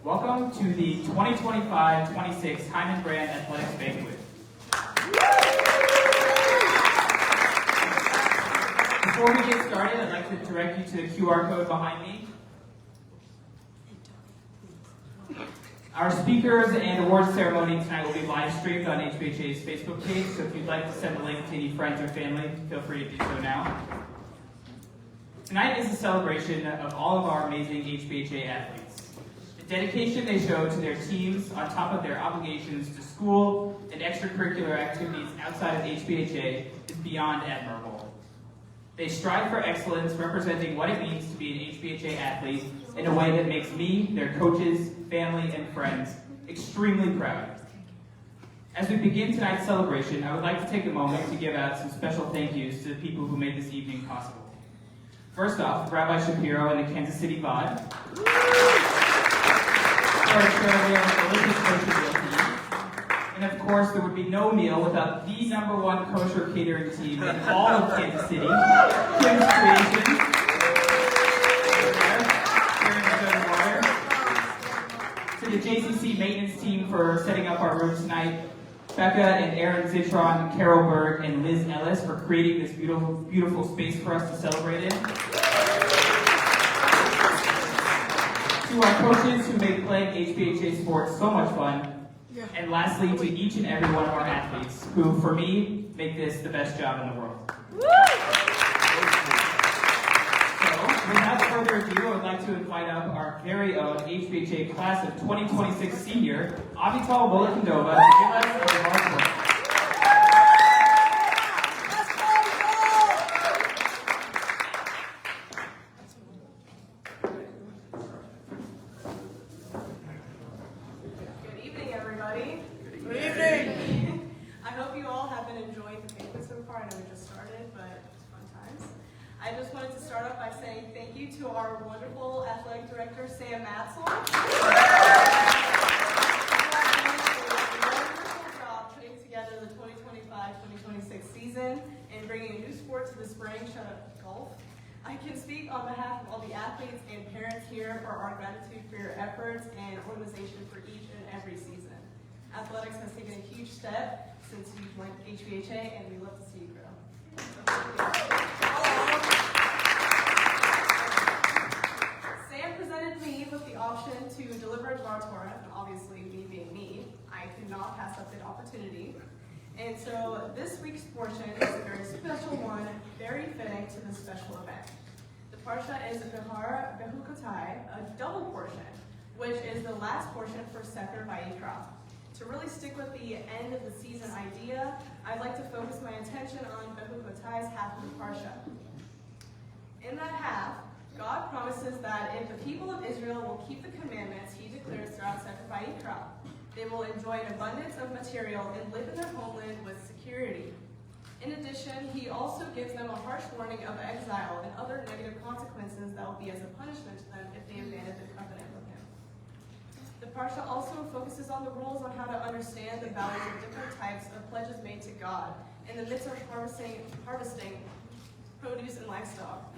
Welcome to the 2025-26 Hyman Brand Athletics Banquet. Before we get started, I'd like to direct you to the QR code behind me. Our speakers and awards ceremony tonight will be live streamed on HBHA's Facebook page, so if you'd like to send a link to any friends or family, feel free to do so now. Tonight is a celebration of all of our amazing HBHA athletes. The dedication they show to their teams on top of their obligations to school and extracurricular activities outside of HBHA is beyond admirable. They strive for excellence, representing what it means to be an HBHA athlete in a way that makes me, their coaches, family, and friends extremely proud. As we begin tonight's celebration, I would like to take a moment to give out some special thank yous to the people who made this evening possible. First off, Rabbi Shapiro and the Kansas City VOD. For our delicious kosher meal team. And of course, there would be no meal without the #1 kosher catering team in all of Kansas City, Kim's Creations. To the JCC maintenance team for setting up our room tonight. Becca and Aaron Zitron, Carol Berg, and Liz Ellis for creating this beautiful space for us to celebrate in. To our coaches who made playing HBHA sports so much fun. And lastly, to each and every one of our athletes, who, for me, make this the best job in the world. So, without further ado, I would like to invite up our very own HBHA class of 2026 senior, Avital M, to give us a remarkable. To our wonderful athletic director, Sam Matzel. Wonderful job putting together the 2025-2026 season and bringing a new sport to the spring, shoutout golf. I can speak on behalf of all the athletes and parents here for our gratitude for your efforts and organization for each and every season. Athletics has taken a huge step since you joined HBHA, and we love to see you grow. Presented me with the option to deliver a jar Torah, and obviously me being me, I could not pass up the opportunity. And so this week's portion is a very special one, very fitting to this special event. The parsha is Behar Behukotai, a double portion, which is the last portion for Sefer Vayikra. To really stick with the end of the season idea, I'd like to focus my attention on Behukotai's half of the parsha. In that half, God promises that if the people of Israel will keep the commandments he declares throughout Sefer Vayikra, they will enjoy an abundance of material and live in their homeland with security. In addition, he also gives them a harsh warning of exile and other negative consequences that will be as a punishment to them if they abandon the covenant with him. The parsha also focuses on the rules on how to understand the values of different types of pledges made to God in the midst of harvesting produce and livestock.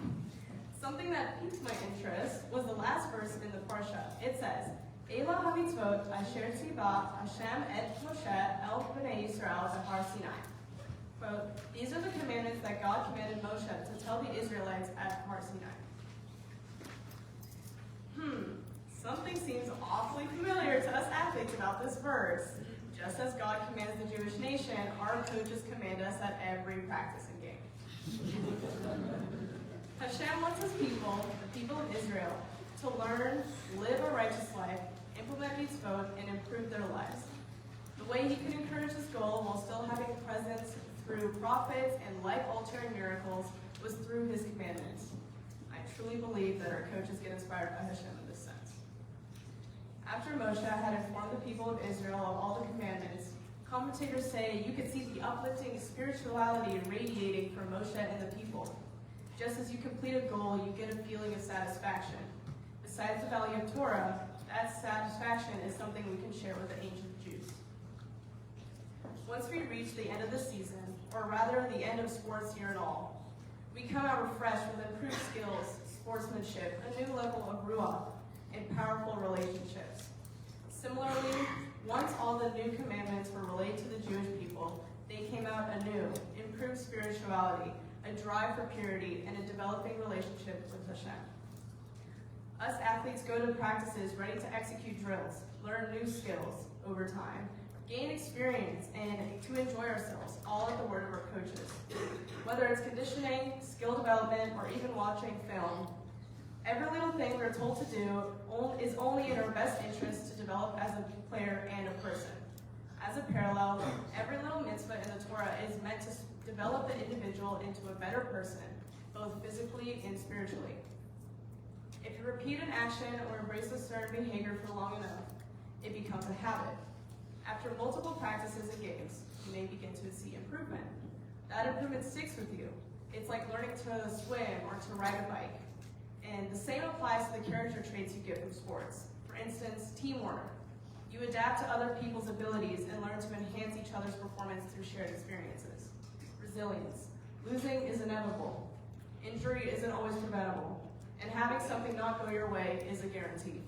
Something that piqued my interest was the last verse in the parsha. It says, Ela hamitzvot asher tzivah Hashem et Moshe el bnei Yisrael b'Har Sinai. Quote, these are the commandments that God commanded Moshe to tell the Israelites at Har Sinai. Something seems awfully familiar to us athletes about this verse. Just as God commands the Jewish nation, our coaches command us at every practice and game. Hashem wants his people, the people of Israel, to learn, live a righteous life, implement mitzvot, and improve their lives. The way he could encourage this goal while still having presence through prophets and life-altering miracles was through his commandments. I truly believe that our coaches get inspired by Hashem in this sense. After Moshe had informed the people of Israel of all the commandments, commentators say you could see the uplifting spirituality radiating from Moshe and the people. Just as you complete a goal, you get a feeling of satisfaction. Besides the value of Torah, that satisfaction is something we can share with the ancient Jews. Once we reach the end of the season, or rather the end of sports year and all, we come out refreshed with improved skills, sportsmanship, a new level of ruach, and powerful relationships. Similarly, once all the new commandments were relayed to the Jewish people, they came out anew, improved spirituality, a drive for purity, and a developing relationship with Hashem. Us athletes go to practices ready to execute drills, learn new skills over time, gain experience, and to enjoy ourselves, all at the word of our coaches. Whether it's conditioning, skill development, or even watching film, every little thing we're told to do is only in our best interest to develop as a player and a person. As a parallel, every little mitzvah in the Torah is meant to develop the individual into a better person, both physically and spiritually. If you repeat an action or embrace a certain behavior for long enough, it becomes a habit. After multiple practices and games, you may begin to see improvement. That improvement sticks with you. It's like learning to swim or to ride a bike. And the same applies to the character traits you get from sports. For instance, teamwork. You adapt to other people's abilities and learn to enhance each other's performance through shared experiences. Resilience. Losing is inevitable. Injury isn't always preventable. And having something not go your way is a guarantee.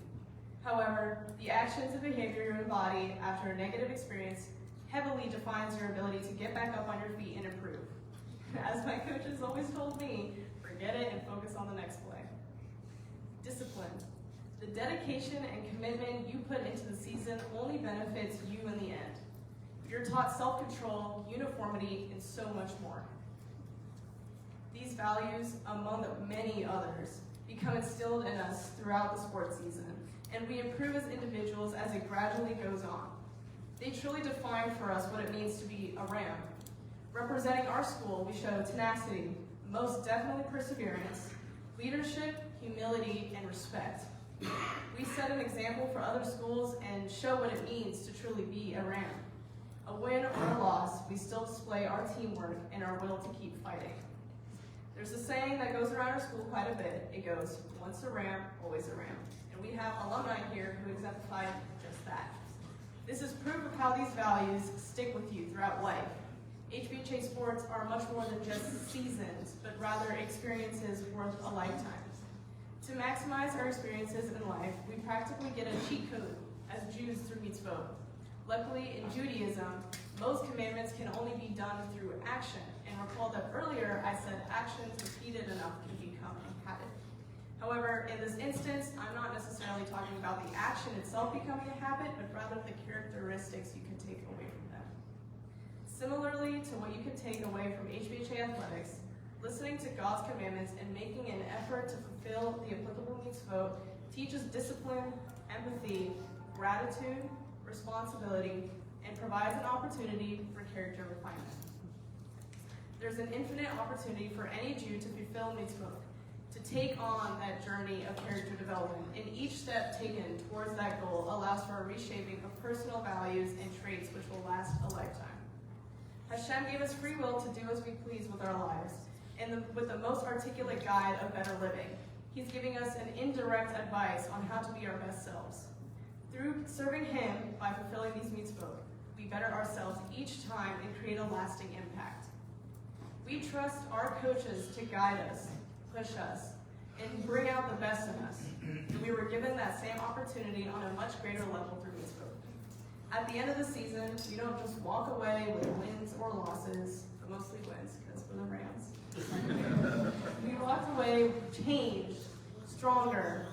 However, the actions and behavior you embody after a negative experience heavily defines your ability to get back up on your feet and improve. As my coaches always told me, forget it and focus on the next play. Discipline. The dedication and commitment you put into the season only benefits you in the end. You're taught self-control, uniformity, and so much more. These values, among the many others, become instilled in us throughout the sports season, and we improve as individuals as it gradually goes on. They truly define for us what it means to be a Ram. Representing our school, we show tenacity, most definitely perseverance, leadership, humility, and respect. We set an example for other schools and show what it means to truly be a Ram. A win or a loss, we still display our teamwork and our will to keep fighting. There's a saying that goes around our school quite a bit. It goes, once a Ram, always a Ram. And we have alumni here who exemplify just that. This is proof of how these values stick with you throughout life. HBHA sports are much more than just seasons, but rather experiences worth a lifetime. To maximize our experiences in life, we practically get a cheat code as Jews through mitzvot. Luckily, in Judaism, most commandments can only be done through action. And recall that earlier I said actions repeated enough can become a habit. However, in this instance, I'm not necessarily talking about the action itself becoming a habit, but rather the characteristics you can take away from them. Similarly to what you can take away from HBHA athletics, listening to God's commandments and making an effort to fulfill the applicable mitzvot teaches discipline, empathy, gratitude, responsibility, and provides an opportunity for character refinement. There's an infinite opportunity for any Jew to fulfill mitzvot, to take on that journey of character development, and each step taken towards that goal allows for a reshaping of personal values and traits which will last a lifetime. Hashem gave us free will to do as we please with our lives, and with the most articulate guide of better living. He's giving us an indirect advice on how to be our best selves. Through serving Him by fulfilling these mitzvot, we better ourselves each time and create a lasting impact. We trust our coaches to guide us, push us, and bring out the best in us. And we were given that same opportunity on a much greater level through mitzvot. At the end of the season, we don't just walk away with wins or losses, but mostly wins, because we're the Rams. We walked away changed, stronger,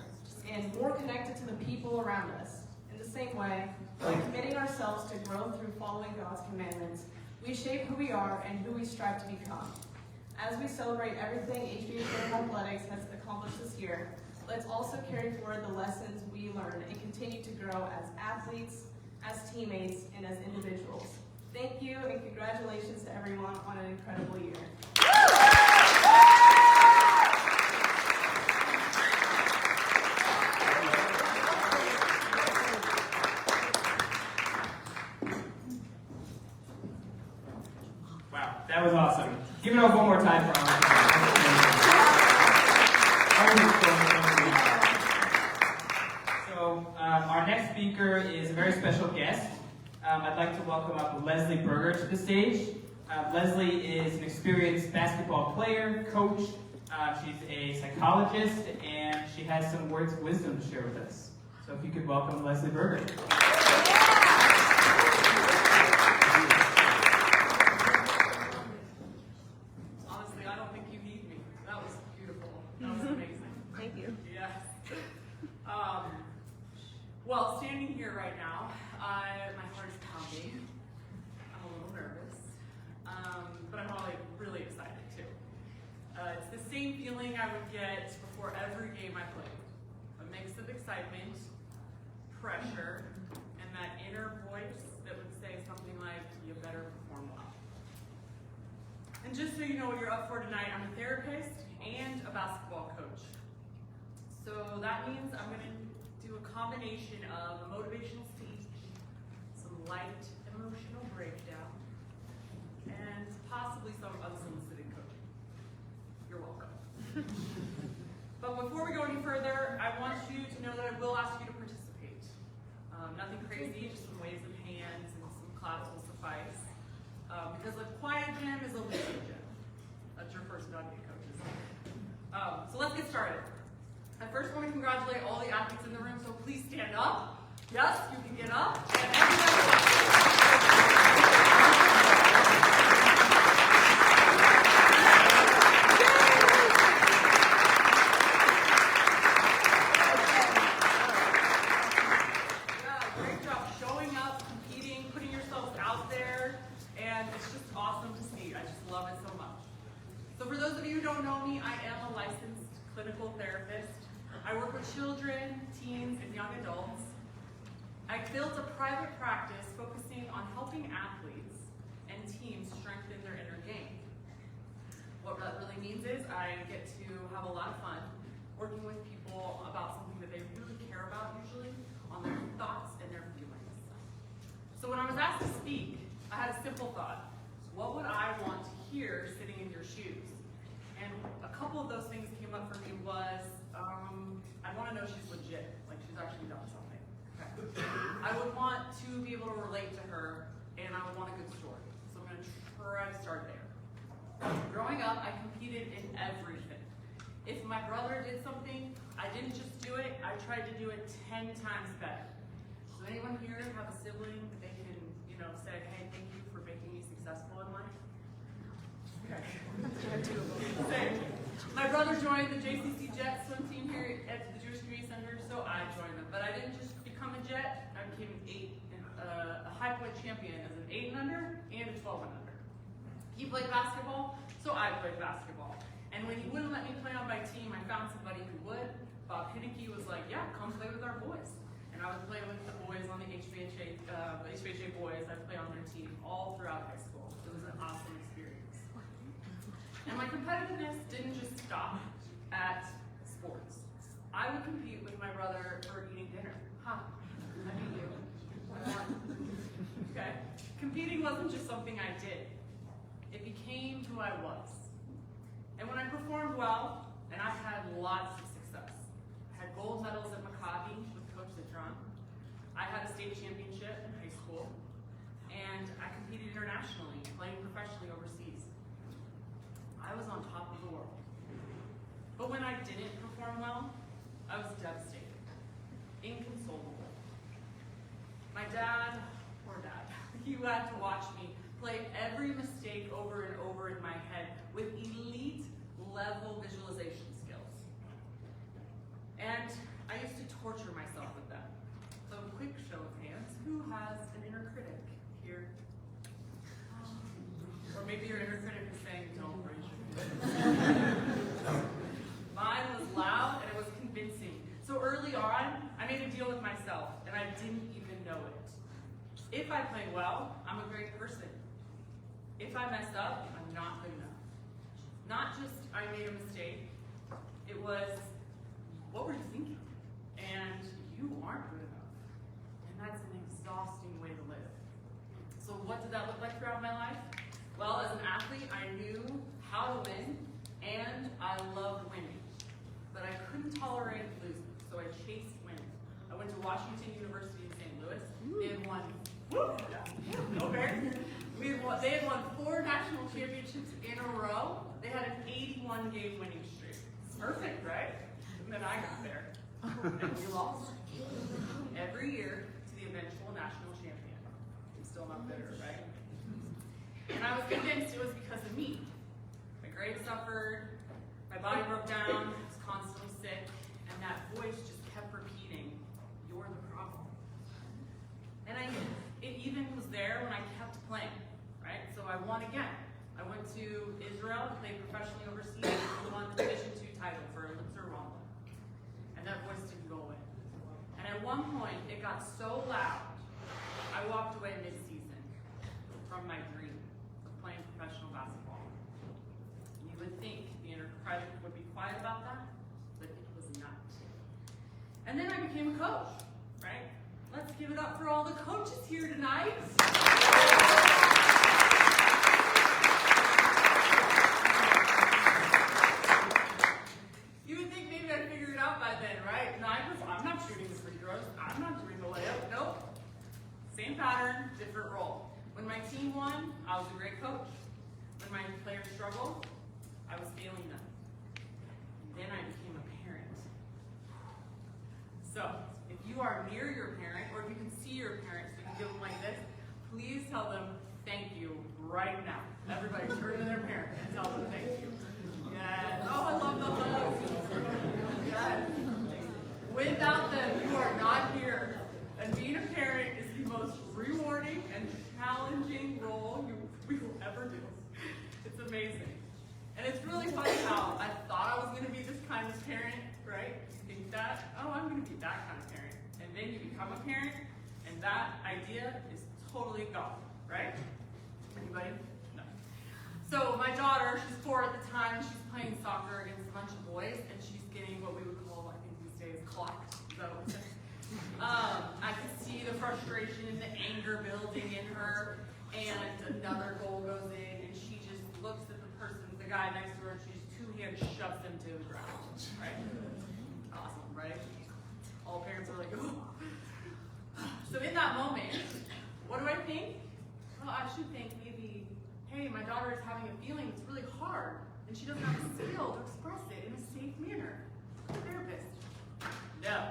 and more connected to the people around us. In the same way, by committing ourselves to grow through following God's commandments, we shape who we are and who we strive to become. As we celebrate everything HBHA Athletics has accomplished this year, let's also carry forward the lessons we learned and continue to grow as athletes, as teammates, and as individuals. Thank you, and congratulations to everyone on an incredible year. Wow, that was awesome. Give it up one more time for our So, our next speaker is a very special guest. I'd like to welcome up Leslie Berger to the stage. Leslie is an experienced basketball player, coach. She's a psychologist, and she has some words of wisdom to share with us. So if you could welcome Leslie Berger. Well, standing here right now, my heart is pounding. I'm a little nervous, but I'm really excited too. It's the same feeling I would get before every game I played. A mix of excitement, pressure, and that inner voice that would say something like, you better perform well. And just so you know what you're up for tonight, I'm a therapist and a basketball coach. So that means I'm going to do a combination of a motivational speech, some light emotional breakdown, and possibly some unsolicited coaching. You're welcome. But before we go any further, I want you to know that I will ask you to participate. Nothing crazy, just some waves of hands and some claps will suffice. Because a quiet gym is a losing gym. That's your first nugget, coaches. So let's get started. I first want to congratulate all the athletes in the room, so please stand up. Yes, you can get up. And yeah, great job showing up, competing, putting yourselves out there, and it's just awesome to see. I just love it so much. So for those of you who don't know me, I am a licensed clinical therapist. I work with children, teens, and young adults. I built a private practice focusing on helping athletes and teams strengthen their inner game. What that really means is I get to have a lot of fun working with people about something that they really care about, usually, on their thoughts and their feelings. So when I was asked to speak, I had a simple thought. What would I want to hear sitting in your shoes? And a couple of those things came up for me was, I want to know she's legit, like she's actually done something. Okay. I would want to be able to relate to her, and I would want a good story. So I'm going to try to start there. Growing up, I competed in everything. If my brother did something, I didn't just do it, I tried to do it 10 times better. So anyone here have a sibling that they can, say, hey, thank you for making me successful in life? Okay. Same. My brother joined the JCC Jet swim team here at the Jewish Community Center, so I joined them. But I didn't just become a Jet, I became a high point champion as an 8 and under and a 12 and under. He played basketball, so I played basketball. And when he wouldn't let me play on my team, I found somebody who would. Bob Hinicky was like, yeah, come play with our boys. And I would play with the boys on the HBHA boys. I'd play on their team all throughout high school. It was an awesome experience. And my competitiveness didn't just stop at sports. I would compete with my brother for eating dinner. Ha! I beat you. I won. Okay? Competing wasn't just something I did. It became who I was. And when I performed well, and I had lots of success. I had gold medals at Maccabi with Coach Citron. I had a state championship in high school. And I competed internationally, playing professionally overseas. I was on top of the world. But when I didn't perform well, I was devastated, inconsolable. My dad, poor dad, he had to watch me play every mistake over and over in my head with elite level visualization skills. And I used to torture myself with that. So quick show of hands, who has an inner critic here? Or maybe your inner critic is saying, don't raise your hand. Mine was loud and it was convincing. So early on, I made a deal with myself and I didn't even know it. If I play well, I'm a great person. If I mess up, I'm not good enough. Not just I made a mistake, it was, what were you thinking? And you aren't good enough. And that's an exhausting way to live. So what did that look like throughout my life? Well, as an athlete, I knew how to win, and I loved winning. But I couldn't tolerate losing, so I chased winning. I went to Washington University in St. Louis. They had won, they had won 4 national championships in a row. They had an 81-game winning streak. Perfect, right? And then I got there, and we lost. Every year to the eventual national champion. I'm still not bitter, right? And I was convinced it was because of me. My grades suffered, my body broke down, I was constantly sick, and that voice just kept repeating, you're the problem. one point, it got so loud, I walked away mid-season from my dream of playing professional basketball. You would think the inner critic would be quiet about that, but it was not. And then I became a coach, right? Let's give it up for all the coaches here tonight. You would think maybe I'd figure it out by then, right? No, I'm not shooting the free throws. I'm not doing the layup. Nope. Same pattern, different role. When my team won, I was a great coach. When my players struggled, I was failing them. And then I became a parent. So, if you are near your parent, or if you can see your parent, so you can give them like this, please tell them thank you right now. Everybody turn to their parent and tell them thank you. Yes. Oh, I love the hugs. Yes. Without them, you are not here. And being a parent is the most rewarding and challenging role we will ever do. It's amazing. And it's really funny how I thought I was going to be this kind of parent, right? You think that, oh, I'm going to be that kind of parent. And then you become a parent, and that idea is totally gone, right? Anybody? No. So my daughter, she's 4 at the time, she's playing soccer against a bunch of boys, and she's getting what we would call, I think these days, clocked. So I could see the frustration and the anger building in her, and another goal goes in, and she just looks at the guy next to her, and she's 2 hands shoves him to the ground, right? Awesome, right? All parents are like, oh. So in that moment, what do I think? Well, I should think maybe, hey, my daughter is having a feeling that's really hard, and she doesn't have the skill to express it in a safe manner. I'm a therapist. No.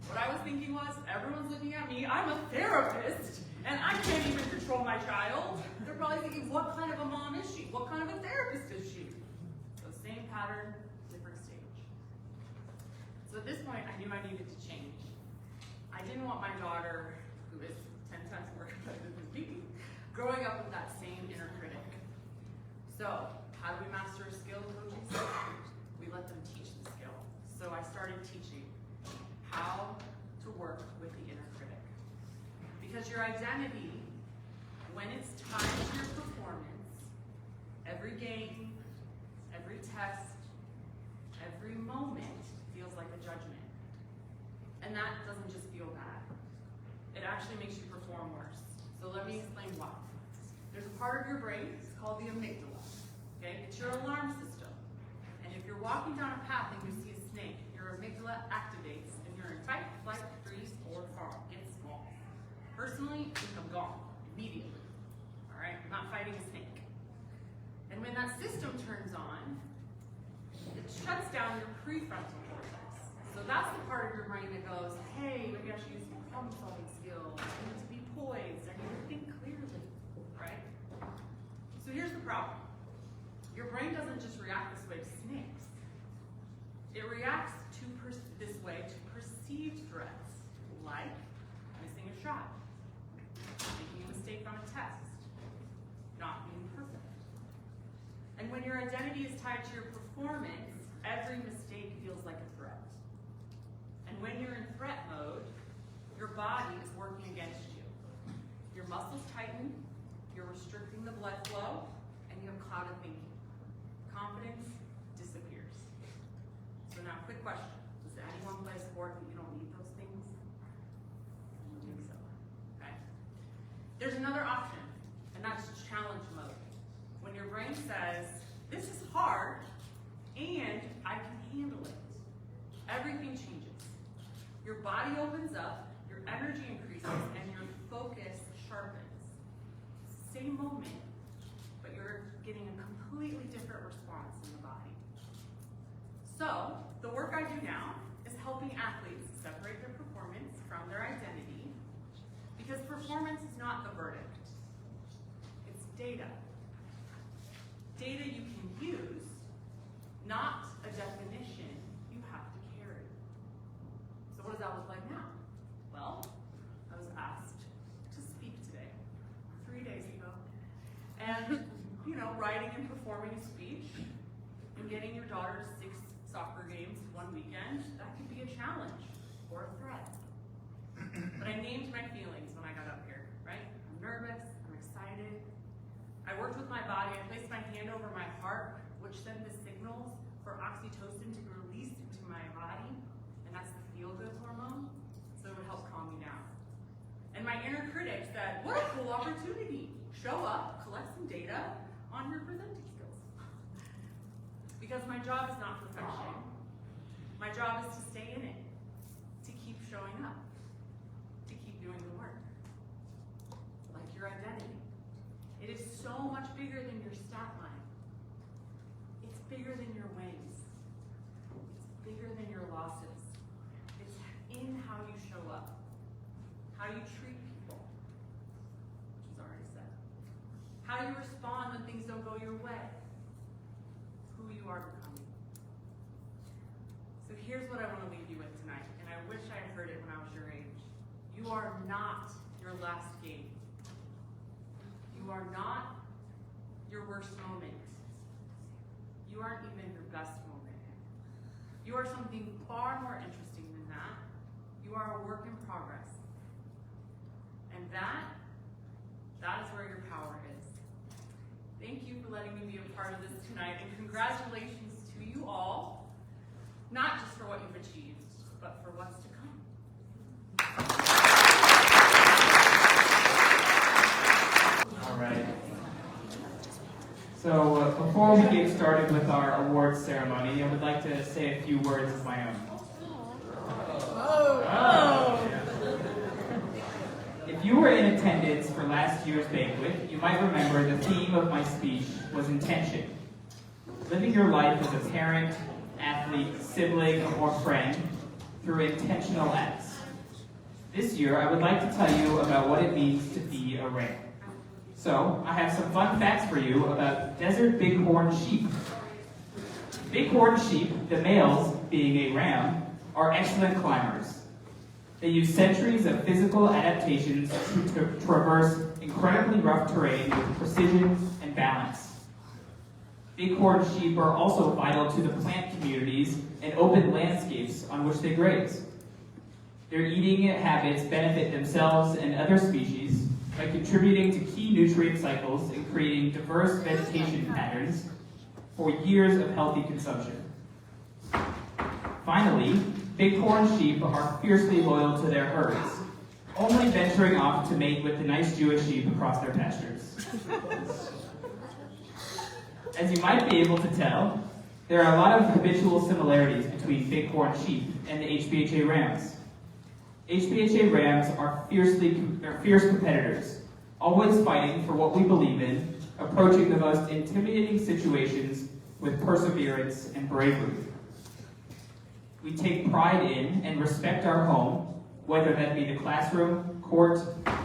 What I was thinking was, everyone's looking at me, I'm a therapist, and I can't even control my child. They're probably thinking, what kind of a mom is she? What kind of a therapist is she? So same pattern, different stage. So at this point, I knew I needed to change. I didn't want my daughter, who is 10 times more competitive than me, growing up with that same inner critic. So how do we master a skill, coaches? We let them teach the skill. So I started teaching how to work with the inner critic. Because your identity, when it's tied to your performance, every game, every test, every moment feels like a judgment. And that doesn't just feel bad. It actually makes you perform worse. So let me explain why. There's a part of your brain, it's called the amygdala. Okay? It's your alarm system. And if you're walking down a path and you see a snake, your amygdala activates and you're in fight, flight, freeze, or fawn. Get small. Personally, I'm gone immediately. All right? I'm not fighting a snake. And when that system turns on, it shuts down your prefrontal cortex. So that's the part of your brain that goes, hey, maybe I should use some problem-solving skills. I need to be poised. I need to think clearly. Right? So here's the problem. Your brain doesn't just react this way to snakes. It reacts this way to perceived threats, like missing a shot, making a mistake on a test, not being perfect. And when your identity is tied to your performance, every mistake feels like a threat. And when you're in threat mode, your body is working against you. Your muscles tighten, you're restricting the blood flow, and you have clouded thinking. Confidence disappears. So now, quick question. Does anyone play a sport that you don't need those things? I don't think so. Okay? There's another option, and that's challenge mode. When your brain says, this is hard, and I can handle it, everything changes. Your body opens up, your energy increases, and your focus sharpens. Same moment, but you're getting a completely different response in the body. So, the work I do now is helping athletes separate their performance from their identity, because performance is not the verdict. It's data. Data you can use, not a definition you have to carry. So what does that look like now? Well, I was asked to speak today, 3 days ago. And, writing and performing a speech and getting your daughter to 6 soccer games one weekend, that could be a challenge or a threat. over my heart, which sent the signals for oxytocin to be released into my body, and that's the feel-good hormone, so it would help calm me down. And my inner critic said, what a cool opportunity. Show up, collect some data on your presenting skills. Because my job is not perfection. My job is to stay in it, to keep showing up, to keep doing the work. Like your identity. It is so much bigger than your stat line. It's bigger than your wins. It's bigger than your losses. It's in how you show up, how you treat people, which is already said, how you respond when things don't go your way, who you are becoming. So here's what I want to leave you with tonight, and I wish I had heard it when I was your age. You are not your last game. You are not your worst moment. You aren't even your best moment. You are something far more interesting than that. You are a work in progress. And that is where your power is. Thank you for letting me be a part of this tonight, and congratulations to you all, not just for what you've achieved, but for what's to come. All right. So before we get started with our awards ceremony, I would like to say a few words of my own. If you were in attendance for last year's banquet, you might remember the theme of my speech was intention. Living your life as a parent, athlete, sibling, or friend through intentional acts. This year, I would like to tell you about what it means to be a ram. So, I have some fun facts for you about desert bighorn sheep. Bighorn sheep, the males being a ram, are excellent climbers. They use centuries of physical adaptations to traverse incredibly rough terrain with precision and balance. Bighorn sheep are also vital to the plant communities and open landscapes on which they graze. Their eating habits benefit themselves and other species by contributing to key nutrient cycles and creating diverse vegetation patterns for years of healthy consumption. Finally, bighorn sheep are fiercely loyal to their herds, only venturing off to mate with the nice Jewish sheep across their pastures. As you might be able to tell, there are a lot of habitual similarities between bighorn sheep and the HBHA Rams. HBHA Rams are fierce competitors, always fighting for what we believe in, approaching the most intimidating situations with perseverance and bravery. We take pride in and respect our home, whether that be the classroom, court,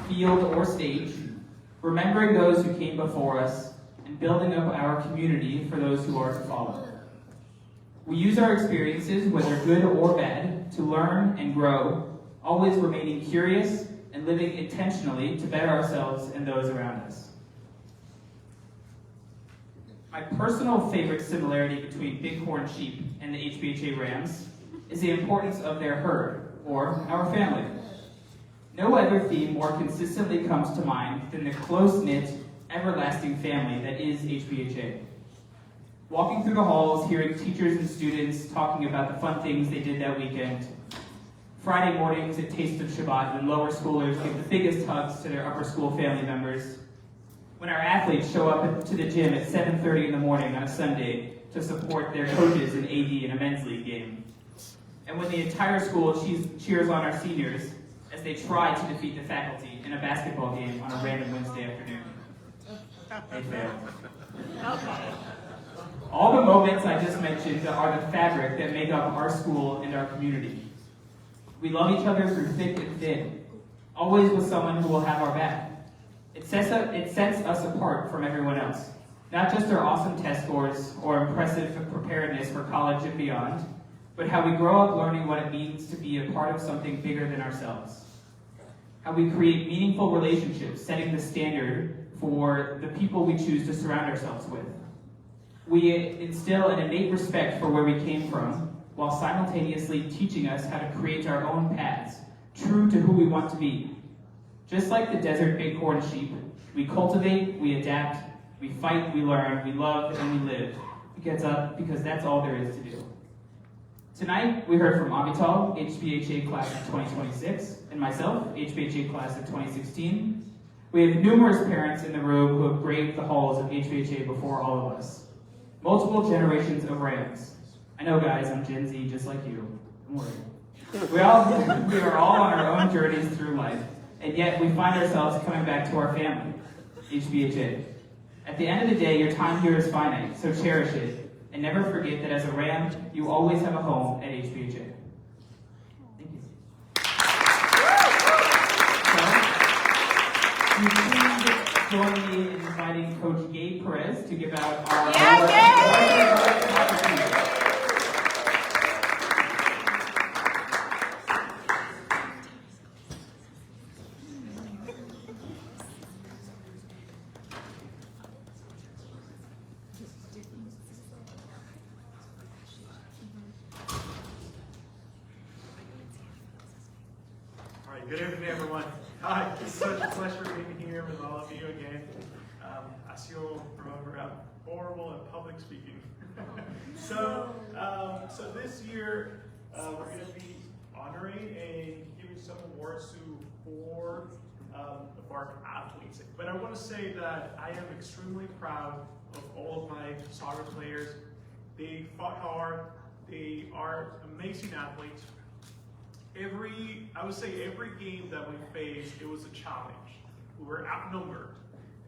field, or stage, remembering those who came before us and building up our community for those who are to follow. We use our experiences, whether good or bad, to learn and grow, always remaining curious and living intentionally to better ourselves and those around us. My personal favorite similarity between bighorn sheep and the HBHA Rams is the importance of their herd, or our family. No other theme more consistently comes to mind than the close-knit, everlasting family that is HBHA. Walking through the halls, hearing teachers and students talking about the fun things they did that weekend. Friday mornings at Taste of Shabbat when lower schoolers give the biggest hugs to their upper school family members. When our athletes show up to the gym at 7:30 in the morning on a Sunday to support their coaches in AD in a men's league game. And when the entire school cheers on our seniors as they try to defeat the faculty in a basketball game on a random Wednesday afternoon. They failed. All the moments I just mentioned are the fabric that make up our school and our community. We love each other through thick and thin, always with someone who will have our back. It sets us apart from everyone else, not just our awesome test scores or impressive preparedness for college and beyond, but how we grow up learning what it means to be a part of something bigger than ourselves. How we create meaningful relationships, setting the standard for the people we choose to surround ourselves with. We instill an innate respect for where we came from, while simultaneously teaching us how to create our own paths, true to who we want to be. Just like the desert bighorn sheep, we cultivate, we adapt, We fight, we learn, we love, and we live. Because that's all there is to do. Tonight, we heard from Avital, HBHA class of 2026, and myself, HBHA class of 2016. We have numerous parents in the room who have braved the halls of HBHA before all of us. Multiple generations of Rams. I know, guys, I'm Gen Z just like you. Don't worry. We are all on our own journeys through life, and yet we find ourselves coming back to our family, HBHA. At the end of the day, your time here is finite, so cherish it, and never forget that as a Ram, you always have a home at HBHA. Thank you. So, please join me in inviting Coach Gabe Perez to give out our Good evening, everyone. Hi, it's such a pleasure being here with all of you again. As you'll remember, I'm horrible at public speaking. So this year, we're going to be honoring and giving some awards to 4 of our athletes. But I want to say that I am extremely proud of all of my soccer players. They fought hard. They are amazing athletes. I would say every game that we faced, it was a challenge. We were outnumbered.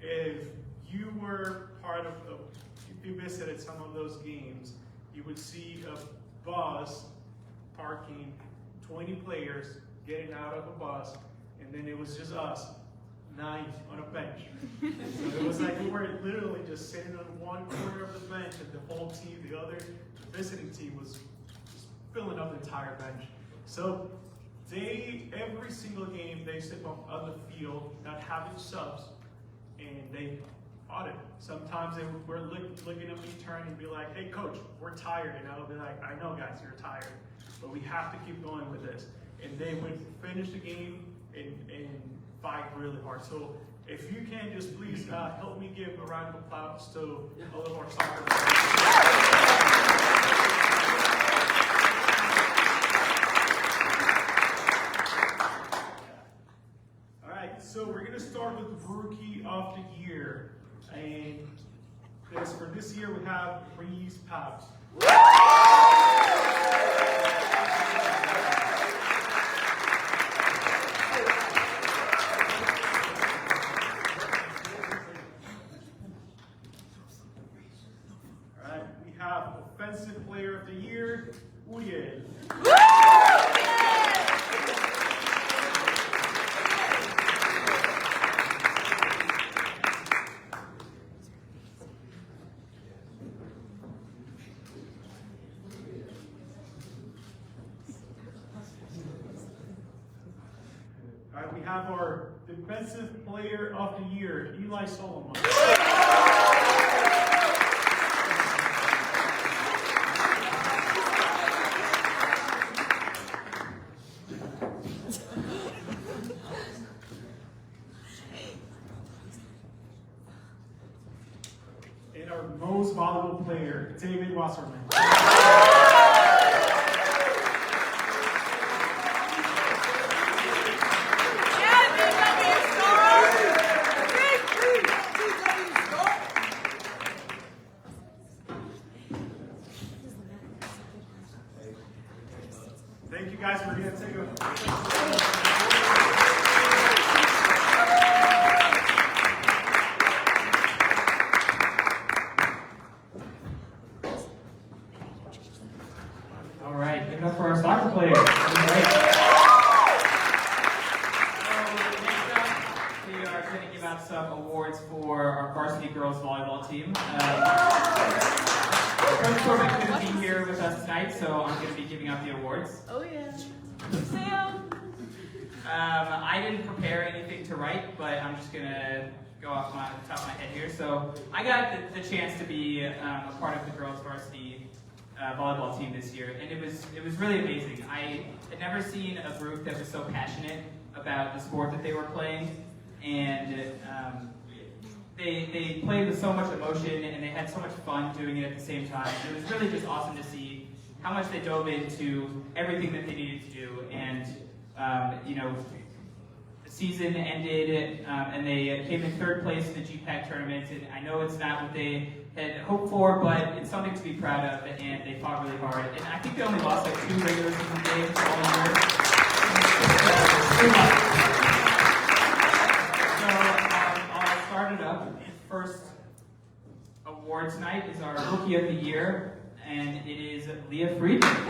If you were if you visited some of those games, you would see a bus parking, 20 players getting out of a bus, and then it was just us, 9 on a bench. So it was like we were literally just sitting on one corner of the bench, and the whole team, the visiting team was just filling up the entire bench. So every single game, they step on the field, not having subs, and they fought it. Sometimes they were looking at me, turning and be like, "Hey, coach, we're tired." And I would be like, "I know, guys, you're tired, but we have to keep going with this." And they would finish the game and fight really hard. So if you can, just please help me give a round of applause to all of our soccer players. So we're going to start with Rookie of the Year. And for this year, we have Reese Paps. All right, we have Offensive Player of the Year, Uriel. We have our Defensive Player of the Year, Eli Solomon. And our most valuable player, David Wasserman. Thank you guys for getting to take a All right, give it up for our soccer players. We are going to give out some awards for our varsity girls volleyball team. Coach Corbin couldn't be here with us tonight, so I'm going to be giving out the awards. Oh yeah. Sam! I didn't prepare anything to write, but I'm just going to go off the top of my head here. So I got the chance to be a part of the girls varsity volleyball team this year, and it was really amazing. I had never seen a group that was so passionate about the sport that they were playing, and they played with so much emotion and they had so much fun doing it at the same time. It was really just awesome to see how much they dove into everything that they needed to do. And the season ended and they came in third place in the GPAC tournament. And I know it's not what they had hoped for, but it's something to be proud of. And they fought really hard. And I think they only lost like 2 regular season games all year. I'll start it up. First award tonight is our Rookie of the Year, and it is Leah Friedman.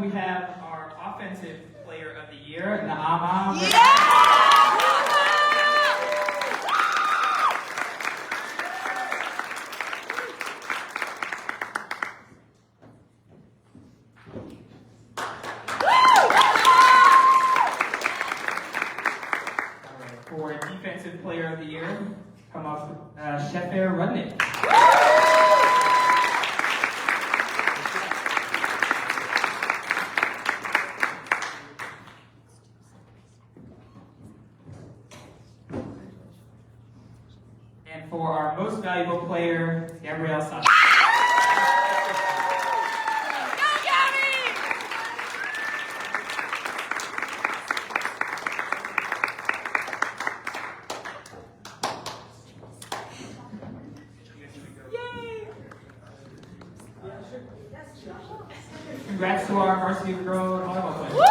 We have our Offensive Player of the Year, Naama. For Defensive Player of the Year, come up Shefer Rudnick. For our most valuable player, Gabrielle Sasha. Congrats to our varsity girl volleyball player.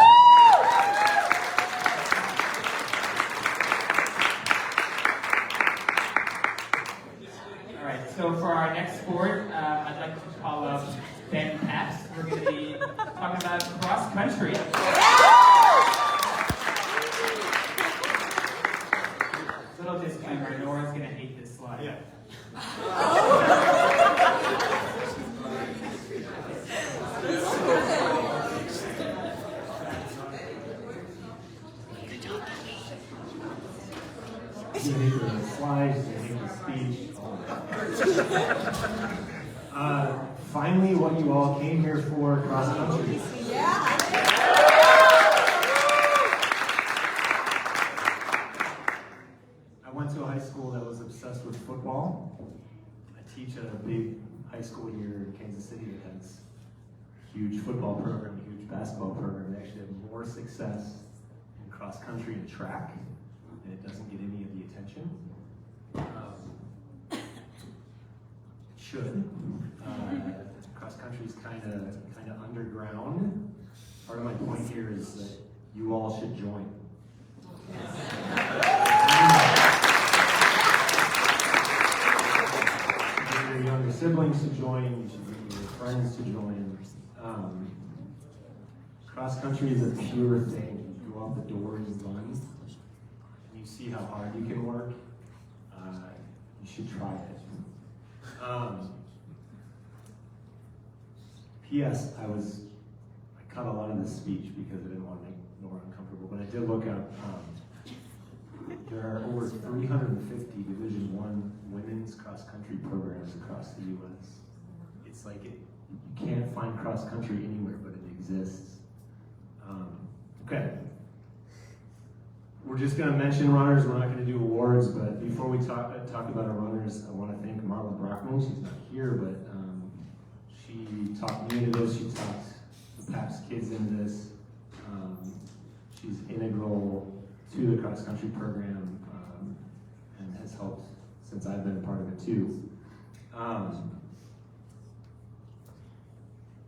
So for our next sport, I'd like to call up Ben Paps. We're going to be talking about cross country. Little disclaimer, Nora's going to hate this slide. Yeah. You hate the slides, you hate the speech. Finally, what you all came here for, cross country. I went to a high school that was obsessed with football. I teach at a big high school here in Kansas City that has a huge football program, a huge basketball program. They actually have more success in cross country and track, and it doesn't get any of the attention. Should. Cross country is kind of underground. Part of my point here is that you all should join. You should get your younger siblings to join. You should get your friends to join. Cross country is a pure thing. You go out the door and you run, and you see how hard you can work. You should try it. P.S. I cut a lot of this speech because I didn't want to make Nora uncomfortable, but I did look up. There are over 350 Division I women's cross-country programs across the U.S. It's like you can't find cross-country anywhere, but it exists. Okay. We're just going to mention runners. We're not going to do awards, but before we talk about our runners, I want to thank Marla Brockman. She's not here, but she talked me into this. She talked the PAPS kids into this. She's integral to the cross-country program and has helped since I've been a part of it too.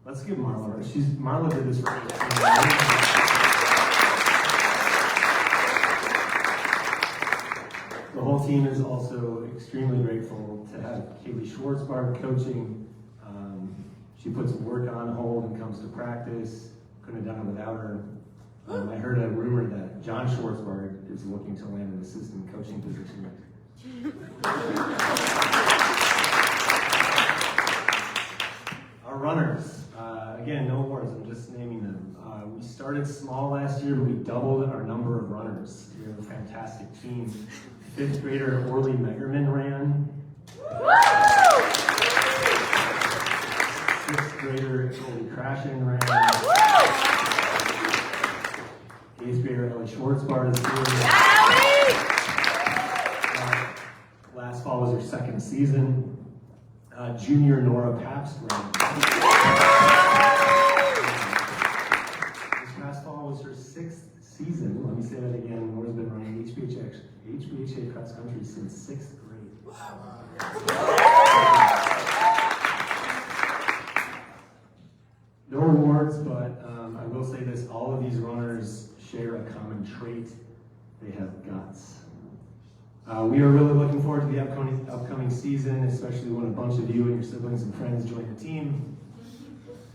Let's give Marla. Marla did this for 18 years. The whole team is also extremely grateful to have Kaylee Schwartzbard coaching. She puts work on hold and comes to practice. Couldn't have done it without her. I heard a rumor that John Schwartzbard is looking to land an assistant coaching position. We started small last year, but we doubled our number of runners. We have a fantastic team. 5th grader Orly Megerman ran. 6th grader Colby Crashin ran. 8th grader Ellie Schwartzbart is here. Last fall was her 2nd season. Junior Nora Pabst ran. This past fall was her 6th season. Let me say that again. Nora's been running HBHA cross country since 6th grade. No awards, but I will say this, all of these runners share a common trait. They have guts. We are really looking forward to the upcoming season, especially when a bunch of you and your siblings and friends join the team.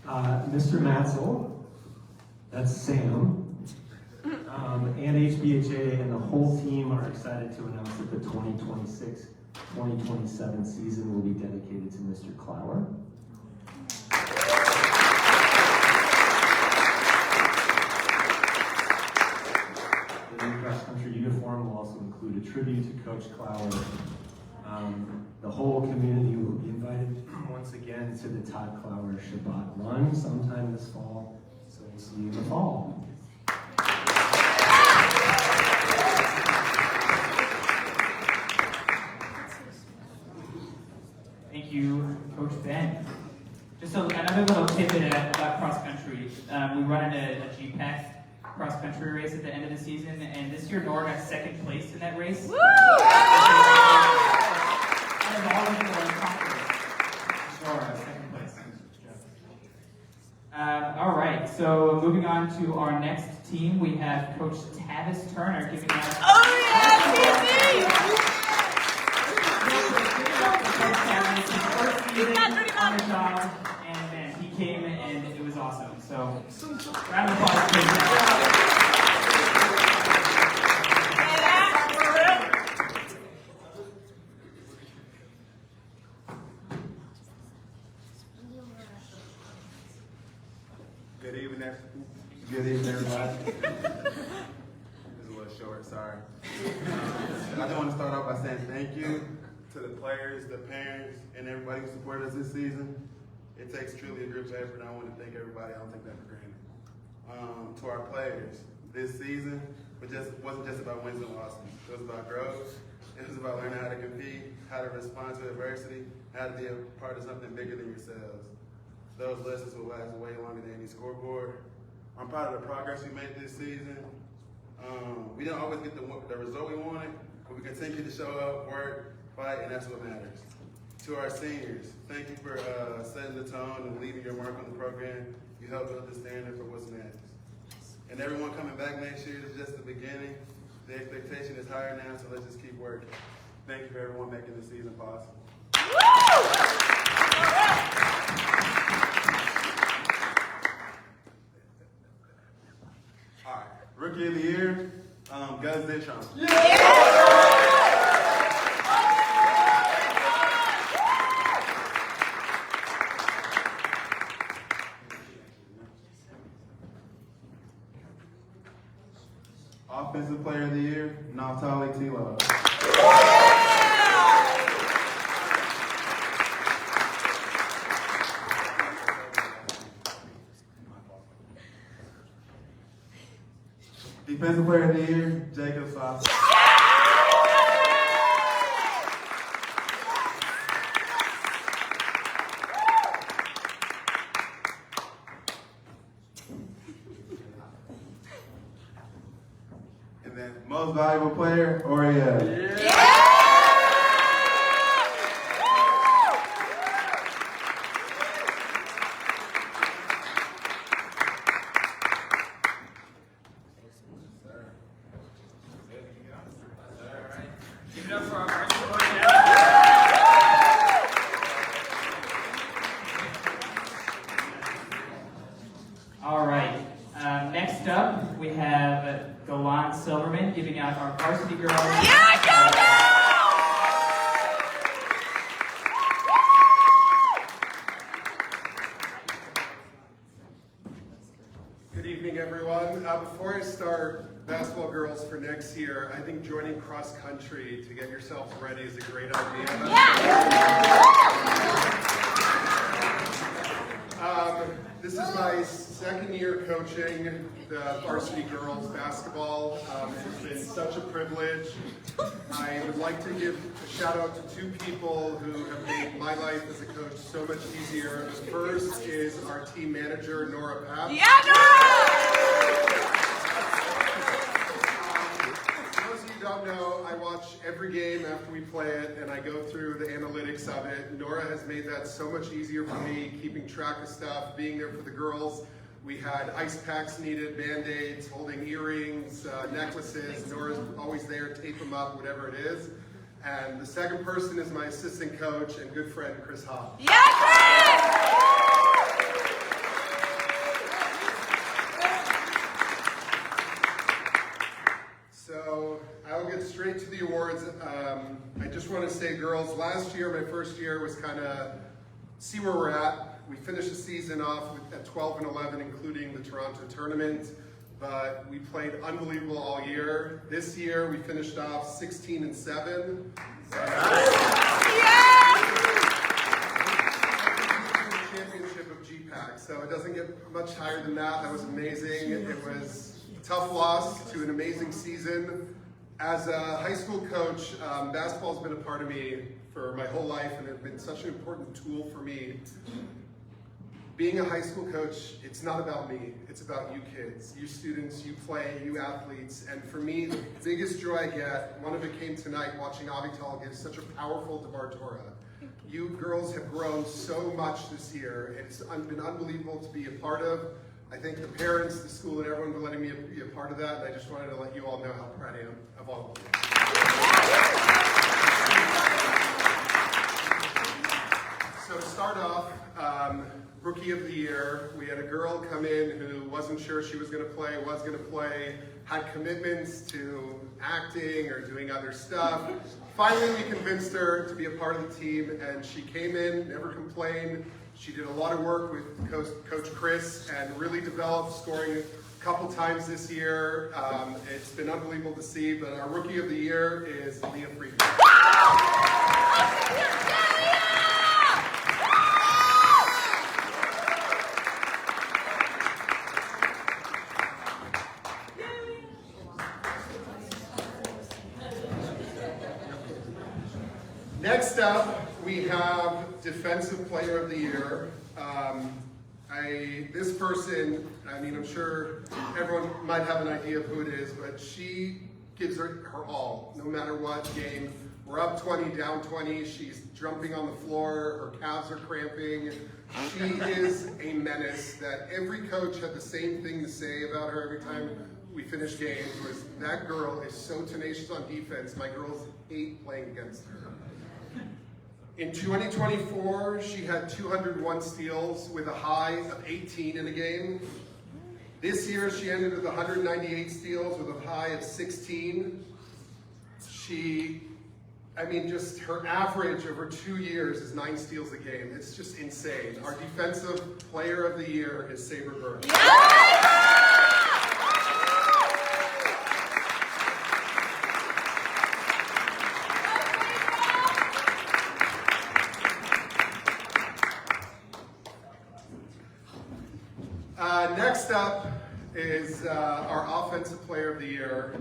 Mr. Matzel, that's Sam, and HBHA and the whole team are excited to announce that the 2026-2027 season will be dedicated to Mr. Clower. The new cross-country uniform will also include a tribute to Coach Clower. The whole community will be invited once again to the Todd Clower Shabbat Run sometime this fall, so we'll see you in the fall. Thank you, Coach Ben. Just another little tidbit about cross-country. We run a GPAC cross-country race at the end of the season, and this year Nora got 2nd place in that race. Woo! Out of all of the Nora, 2nd place. All right, so moving on to our next team, we have Coach Tavis Turner giving us... Oh yeah, First season on the job, and man, he came and it was awesome. So, round of applause for him. Good evening, everybody. This is a little short, sorry. I just want to start off by saying thank you to the players, the parents, and everybody who supported us this season. It takes truly a group effort, and I want to thank everybody. I don't take that for granted. To our players, this season wasn't just about wins and losses. It was about growth. It was about learning how to compete, how to respond to adversity, how to be a part of something bigger than yourselves. Those lessons will last way longer than any scoreboard. I'm proud of the progress we made this season. We didn't always get the result we wanted, but we continue to show up, work, fight, and that's what matters. To our seniors, thank you for setting the tone and leaving your mark on the program. You helped build the standard for what's next. And everyone coming back next year is just the beginning. The expectation is higher now, so let's just keep working. Thank you for everyone making this season possible. All right, Rookie of the Year, Gus Ditchon. Offensive Player of the Year, Naftali T-Love. Defensive Player of the Year, Jacob Sauce. And then Most Valuable Player, Oriel. Give it up for our All right. Next up, we have Golan Silverman giving out our varsity girls. Yeah, go, go! this year, I think joining cross country to get yourselves ready is a great idea. This is my second year coaching the varsity girls basketball. It's been such a privilege. I would like to give a shout out to two people who have made my life as a coach so much easier. The first is our team manager, Nora Papp. Yeah, For those of you who don't know, I watch every game after we play it, and I go through the analytics of it. Nora has made that so much easier for me, keeping track of stuff, being there for the girls. We had ice packs needed, Band-Aids, holding earrings, necklaces. Nora's always there, tape them up, whatever it is. And the second person is my assistant coach and good friend, Chris Hobb. So I'll get straight to the awards. I just want to say, girls, last year, my first year, was kind of see where we're at. We finished the season off at 12-11, including the Toronto tournament, but we played unbelievable all year. This year, we finished off 16-7. Championship of GPAC, so it doesn't get much higher than that. That was amazing. It was a tough loss to an amazing season. As a high school coach, basketball's been a part of me for my whole life, and it's been such an important tool for me. Being a high school coach, it's not about me, it's about you kids, you students, you play, you athletes, and for me, the biggest joy I get, one of it came tonight watching Avital give such a powerful DeBartora. You girls have grown so much this year, it's been unbelievable to be a part of. I thank the parents, the school, and everyone for letting me be a part of that, and I just wanted to let you all know how proud I am of all of you. So to start off, Rookie of the Year, we had a girl come in who wasn't sure she was going to play, had commitments to acting or doing other stuff. Finally, we convinced her to be a part of the team, and she came in, never complained. She did a lot of work with Coach Chris and really developed, scoring a couple times this year. It's been unbelievable to see, but our Rookie of the Year is Leah Friedman. Next up, we have Defensive Player of the Year. This person, I mean, I'm sure everyone might have an idea of who it is, but she gives her all, no matter what game. We're up 20, down 20, she's jumping on the floor, her calves are cramping. She is a menace that every coach had the same thing to say about her every time we finish games, was that girl is so tenacious on defense, my girls hate playing against her. In 2024, she had 201 steals with a high of 18 in a game. This year, she ended with 198 steals with a high of 16. Just her average over 2 years is 9 steals a game. It's just insane. Our Defensive Player of the Year is Saber Berger. Next up is our Offensive Player of the Year.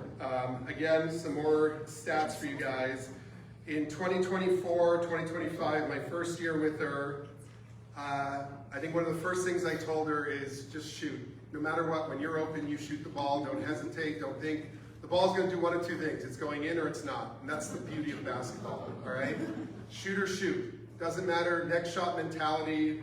Again, some more stats for you guys. In 2024, 2025, my first year with her, I think one of the first things I told her is just shoot. No matter what, when you're open, you shoot the ball. Don't hesitate, don't think. The ball's going to do one of two things. It's going in or it's not. And that's the beauty of basketball, all right? Shoot or shoot. Doesn't matter, next shot mentality.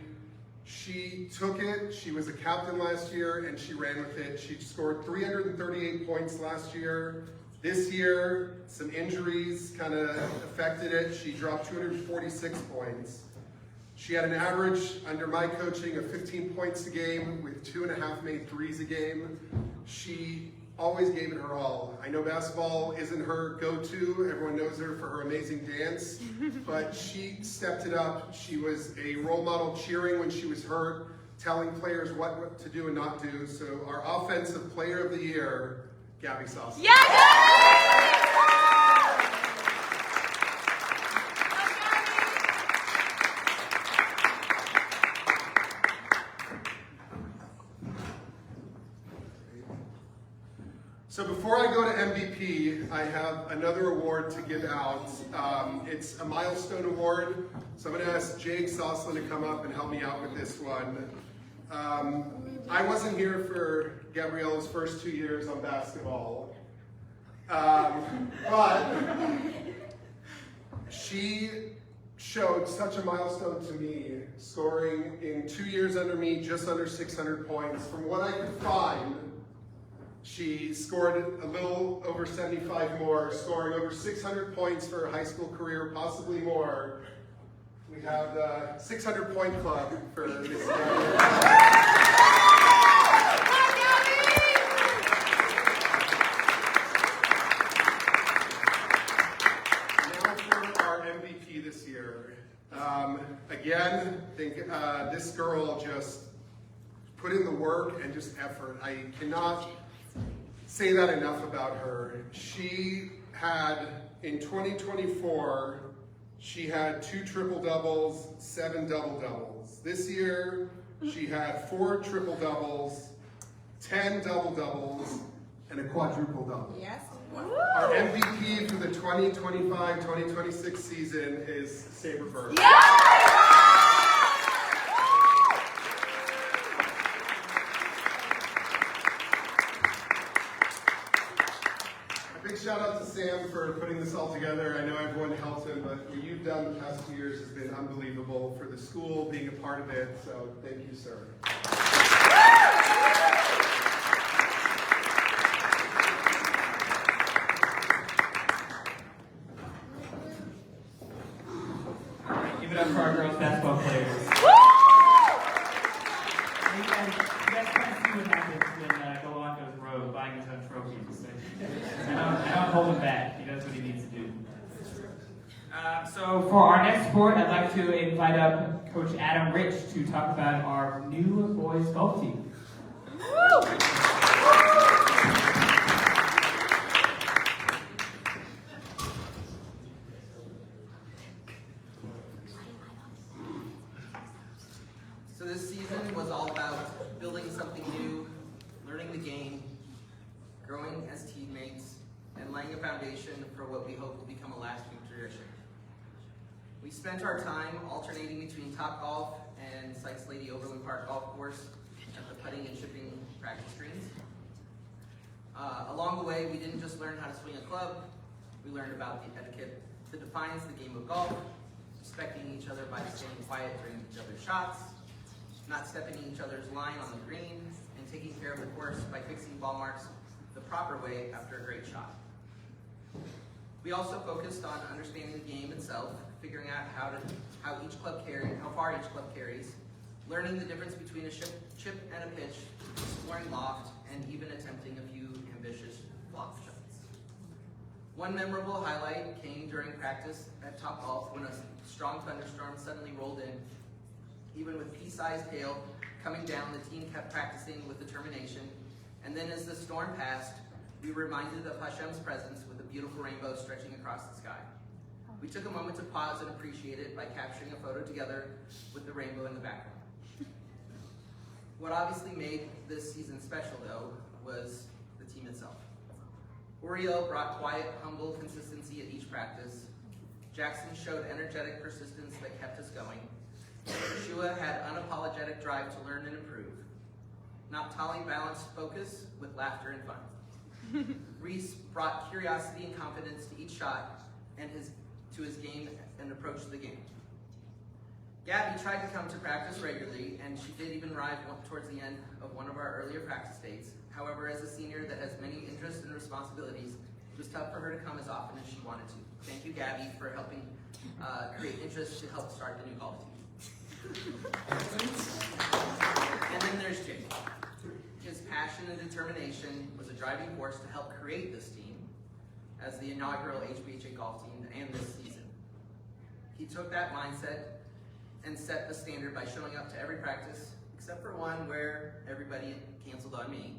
She took it, she was a captain last year, and she ran with it. She scored 338 points last year. This year, some injuries kind of affected it. She dropped 246 points. She had an average under my coaching of 15 points a game with 2.5 made threes a game. She always gave it her all. I know basketball isn't her go-to. Everyone knows her for her amazing dance, but she stepped it up. She was a role model, cheering when she was hurt, telling players what to do and not do. So our Offensive Player of the Year, Gabby Sauce. Yeah! So before I go to MVP, I have another award to give out. It's a milestone award. So I'm going to ask Jake Soslin to come up and help me out with this one. I wasn't here for Gabriella's first 2 years on basketball, but she showed such a milestone to me, scoring in 2 years under me just under 600 points. From what I could find, she scored a little over 75 more, scoring over 600 points for her high school career, possibly more. We have the 600 point club for Miss Gabriella. Now for our MVP this year. Again, I think this girl just put in the work and just effort. I cannot say that enough about her. She had, in 2024, she had 2 triple-doubles, 7 double-doubles. This year, she had 4 triple-doubles, 10 double-doubles, and a quadruple-double. Yes. Our MVP for the 2025-2026 season is Sabre Berger. Big shout out to Sam for putting this all together. I know everyone helped him, but what you've done the past 2 years has been unbelievable for the school, being a part of it, so thank you, sir. All right, give it up for our girls basketball players. You guys kind of see what happens when Golan goes rogue, buying his own trophies. I don't hold him back. He does what he needs to do. So for our next sport, I'd like to invite up Coach Adam Rich to talk about our new boys golf team. So this season was all about building something new, learning the game, growing as teammates, and laying a foundation for what we hope will become a lasting tradition. We spent our time alternating between Topgolf and Sykes Lady Overland Park Golf Course at the putting and chipping practice greens. Along the way, we didn't just learn how to swing a club, we learned about the etiquette that defines the game of golf, respecting each other by staying quiet during each other's shots, not stepping in each other's line on the green, and taking care of the course by fixing ball marks the proper way after a great shot. We also focused on understanding the game itself, figuring out how far each club carries, learning the difference between a chip and a pitch, exploring loft, and even attempting a few ambitious flop shots. One memorable highlight came during practice at Topgolf when a strong thunderstorm suddenly rolled in. Even with pea-sized hail coming down, the team kept practicing with determination, and then as the storm passed, we were reminded of Hashem's presence with a beautiful rainbow stretching across the sky. We took a moment to pause and appreciate it by capturing a photo together with the rainbow in the background. What obviously made this season special, though, was the team itself. Uriel brought quiet, humble consistency at each practice. Jackson showed energetic persistence that kept us going. Shua had unapologetic drive to learn and improve. Naphtali balanced focus with laughter and fun. Reese brought curiosity and confidence to each shot and to his game and approach to the game. Gabby tried to come to practice regularly, and she did even arrive towards the end of one of our earlier practice dates. However, as a senior that has many interests and responsibilities, it was tough for her to come as often as she wanted to. Thank you, Gabby, for helping create interest to help start the new golf team. And then there's Jake. His passion and determination was a driving force to help create this team as the inaugural HBHA golf team and this season. He took that mindset and set the standard by showing up to every practice, except for one where everybody canceled on me,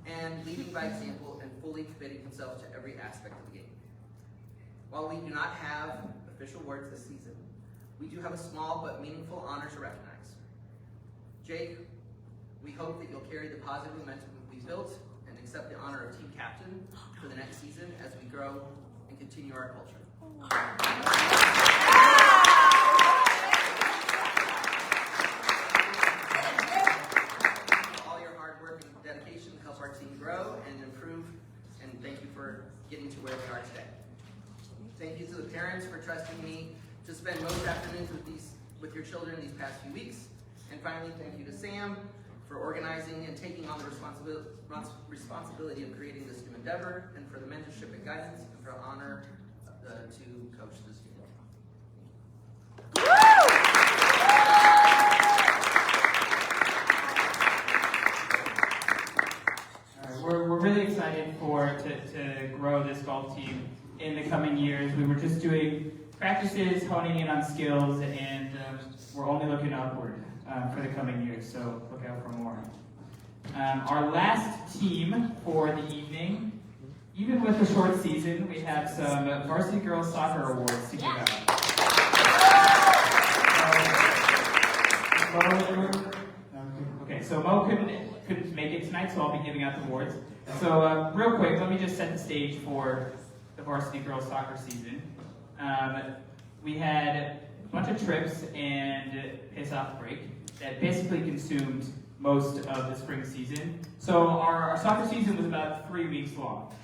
and leading by example and fully committing himself to every aspect of the game. While we do not have official awards this season, we do have a small but meaningful honor to recognize. Jake, we hope that you'll carry the positive momentum we've built and accept the honor of team captain for the next season as we grow and continue our culture. All your hard work and dedication help our team grow and improve, and thank you for getting to where we are today. Thank you to the parents for trusting me to spend most afternoons with your children these past few weeks. And finally, thank you to Sam for organizing and taking on the responsibility of creating this new endeavor, and for the mentorship and guidance, and for the honor to coach this team. We're really excited to grow this golf team in the coming years. We were just doing practices, honing in on skills, and we're only looking upward for the coming years, so look out for more. Our last team for the evening, even with a short season, we have some varsity girls soccer awards to give out. So Mo couldn't make it tonight, so I'll be giving out the awards. So real quick, let me just set the stage for the varsity girls soccer season. We had a bunch of trips and piss-off break that basically consumed most of the spring season. So our soccer season was about 3 weeks long.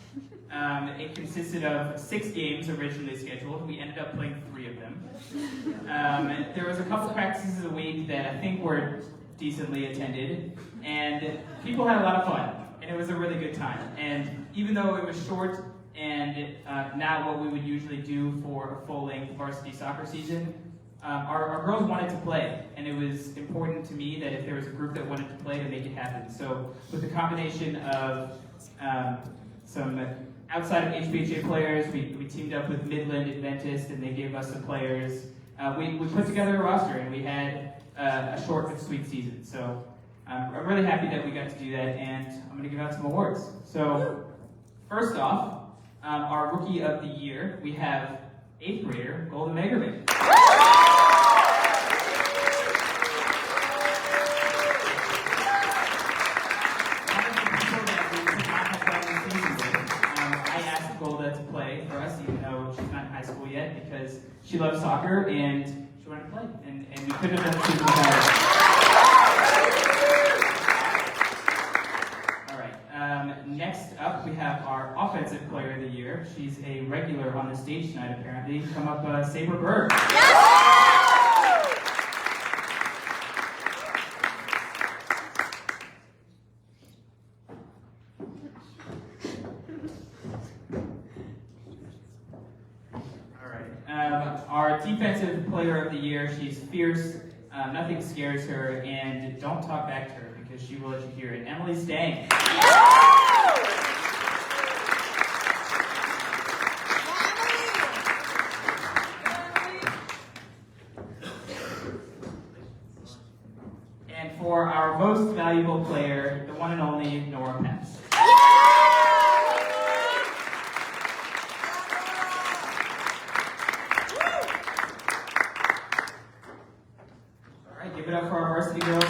It consisted of 6 games originally scheduled. We ended up playing 3 of them. There was a couple practices a week that I think were decently attended, and people had a lot of fun, and it was a really good time. And even though it was short and not what we would usually do for a full-length varsity soccer season, our girls wanted to play, and it was important to me that if there was a group that wanted to play, to make it happen. So with the combination of some outside of HBHA players, we teamed up with Midland Adventist, and they gave us the players. We put together a roster, and we had a short but sweet season. So I'm really happy that we got to do that, and I'm going to give out some awards. So first off, our Rookie of the Year, we have 8th grader Golden Megerman. Golda to play for us, even though she's not in high school yet, because she loves soccer and she wanted to play, and we couldn't have done the season without her. All right. Next up, we have our Offensive Player of the Year. She's a regular on the stage tonight, apparently. Come up, Leslie Berger. Our Defensive Player of the Year, she's fierce, nothing scares her, and don't talk back to her because she will let you hear it. Emily Stang. And for our Most Valuable Player, the one and only Nora Pence. Give it up for our varsity girls.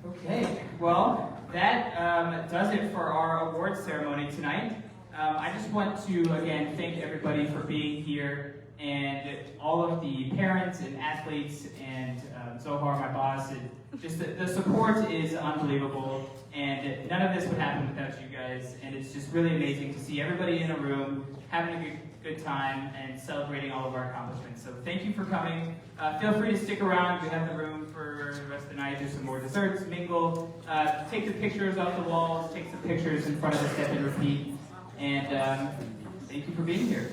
Okay, well, that does it for our awards ceremony tonight. I just want to, again, thank everybody for being here, and all of the parents and athletes and Zohar, my boss, and just the support is unbelievable, and none of this would happen without you guys, and it's just really amazing to see everybody in a room having a good time and celebrating all of our accomplishments. So thank you for coming. Feel free to stick around. We have the room for the rest of the night. There's some more desserts, mingle, take the pictures off the walls, take some pictures in front of the step and repeat, and thank you for being here.